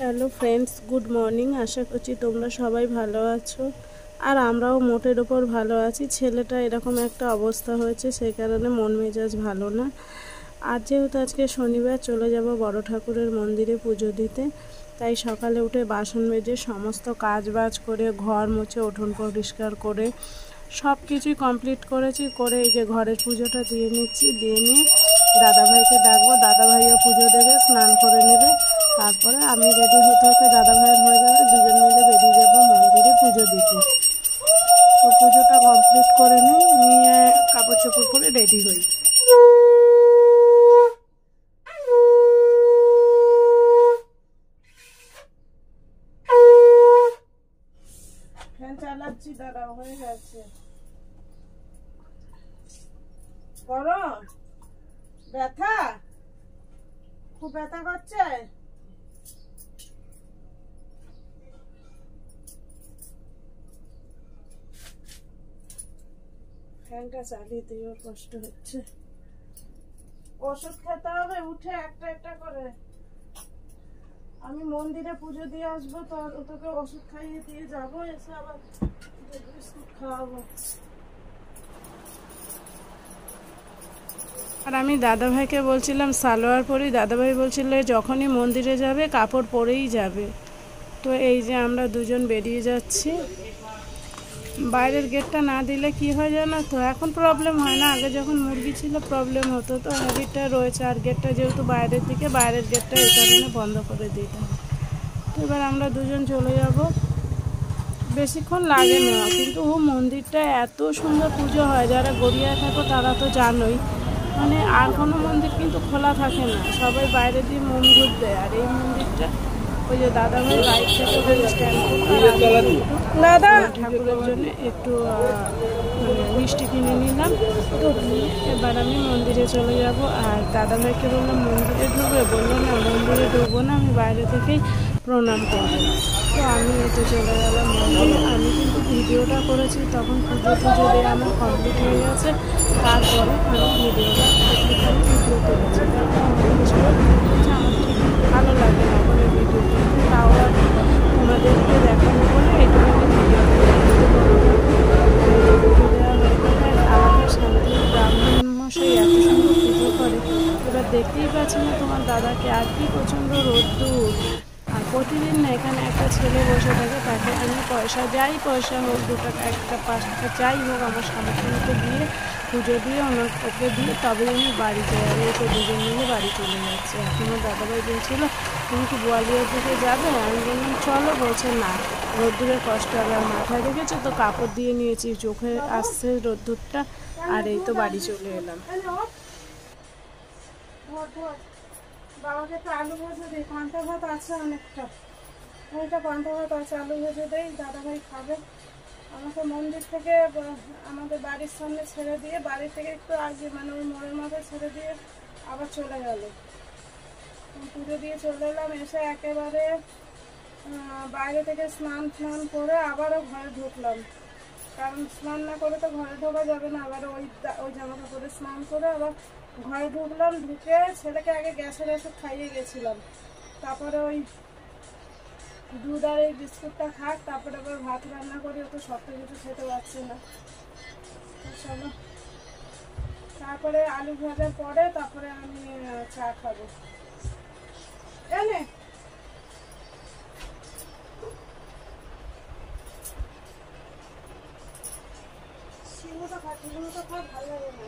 Hello friends, good morning. আশা করছি তোমরা সবাই ভালো আছো, আর আমরাও মোটের ওপর ভালো আছি। ছেলেটা এরকম একটা অবস্থা হয়েছে, সেই কারণে মন মেজাজ ভালো না। আর যেহেতু আজকে শনিবার, চলে যাব বড় ঠাকুরের মন্দিরে পুজো দিতে। তাই সকালে উঠে বাসন মেজে সমস্ত কাজ বাজ করে, ঘর মুছে, উঠোন পরিষ্কার করে সব কিছুই কমপ্লিট করেছি। করে এই যে ঘরের পুজোটা দিয়ে নিচ্ছি। দিয়ে নিয়ে দাদাভাইকে ডাকবো, দাদাভাইও পুজো দেবে, স্নান করে নেবে। তারপরে আমি রেডি হতে হতে দাদাভাইয়ের হয়ে যাবে, দুজন মিলে বেরিয়ে যাবো মন্দিরে পুজো দিতে। তো পুজোটা কমপ্লিট করে নিয়ে কাপড় চোপড় পরে রেডি হই। ফ্যান চালাচ্ছি, দাঁড়াও, হয়ে গেছে। গরম, ব্যথা, খুব ব্যথা করছে। ফ্যানটা চালিয়ে দিয়ে ওর কষ্ট হচ্ছে। ওষুধ খেতে হবে উঠে একটা একটা করে। আমি মন্দিরে পুজো দিয়ে আসবো, তো তোকে ওষুধ খাইয়ে দিয়ে যাবো, এসে আবার বিস্কুট খাওয়াবো। আর আমি দাদাভাইকে বলছিলাম সালোয়ার পরি, দাদাভাই বলছিল যখনই মন্দিরে যাবে কাপড় পরেই যাবে। তো এই যে আমরা দুজন বেরিয়ে যাচ্ছি। বাইরের গেটটা না দিলে কি হয় জানো তো, এখন প্রবলেম হয় না, আগে যখন মুরগি ছিল প্রবলেম হতো। তো হ্যাবিটটা রয়েছে, আর গেটটা যেহেতু বাইরের দিকে, বাইরের গেটটা এই কারণে বন্ধ করে দিতাম। তো এবার আমরা দুজন চলে যাব। বেশিক্ষণ লাগে না, কিন্তু মন্দিরটা এত সুন্দর পুজো হয়। যারা গড়িয়ায় থাকো তারা তো জানোই, মানে আর কোনো মন্দির কিন্তু খোলা থাকে না, সবাই বাইরে দিয়ে মন্দির দেয়। আর এই মন্দিরটা ওই যে দাদাভাই বাইক থেকে স্ট্যান্ড দাদা ঠাকুরের জন্য একটু মানে মিষ্টি কিনে নিলাম। তো এবার আমি মন্দিরে চলে যাব। আর দাদাভাইকে বললাম মন্দিরে ঢুকবে, বললো না মন্দিরে ঢুকবো না, আমি বাইরে থেকেই প্রণাম করবো। তো আমি এতে চলে গেলাম মন্দিরে। আমি কিন্তু ভিডিওটা করেছি তখন পুজো দিয়ে আমার কমপ্লিট হয়ে গেছে। তারপরে আমি ভিডিওটা ভিডিও করেছি, আমার ঠিক ভালো লাগে না ওখানে ভিডিও করতে, তাও আর তোমাদেরকে দেখানো বলে এইটুকু ভিডিও দেওয়া হয়ে গেলে। আমাদের শান্তির ব্রাহ্মণ মশাই এত সুন্দর পুজো করে, এবার দেখতেই পাচ্ছি না তোমার দাদাকে, আর কি প্রচণ্ড রোদ্দুর। আর প্রতিদিন না এখানে একটা ছেলে বসে থাকে, তাকে আমি পয়সা পয়সা হোক, 2 টাকা 1 টাকা 5 টাকা যাই হোক আমার সামর্থ্যকে দিয়ে পুজো দিয়ে ওকে দিয়ে তবে আমি বাড়ি যাই। আর এই তো দুজন মিলে বাড়ি চলে যাচ্ছে। এখনও দাদাভাই বলছিল তুমি কি গোয়ালিয়ার দিকে যাবে, আমি বললাম চলো। বলছে না, রোদ্দুরের কষ্ট হবে। আর মাথায় রেখেছে তো কাপড় দিয়ে নিয়েছি, চোখে আসছে রোদ্দুরটা। আর এই তো বাড়ি চলে এলাম। বাবাকে একটা আলু ভেজে দিই, পান্তা ভাত আছে অনেকটা, ওইটা পান্তা ভাত আছে, আলু ভেজে দেই, দাদাভাই খাবে। আমাকে মন্দির থেকে আমাদের বাড়ির সামনে ছেড়ে দিয়ে, বাড়ি থেকে একটু আগে মানে ওই মোড়ের মাথায় ছেড়ে দিয়ে আবার চলে গেল। পুজো দিয়ে চলে এলাম, এসে একেবারে বাইরে থেকে স্নান করে আবারও ঘরে ঢুকলাম, কারণ স্নান না করে তো ঘরে ঢোকা যাবে না। আবার ওই জামা কাপড়ে স্নান করে আবার ঘরে ঢুকলাম। ঢুকে ছেলেকে আগে গ্যাসের ওষুধ খাইয়ে গেছিলাম, তারপরে ওই দুধ আর এই বিস্কুটটা খাক, তারপরে আবার ভাত রান্না করি, ও তো শক্ত কিছু খেতে পারছে না। চলো, তারপরে আলু ভাজার পরে তারপরে আমি চা খাবো। এনে শিমুটা খা, শিমুটা খা, ভালো লাগে না।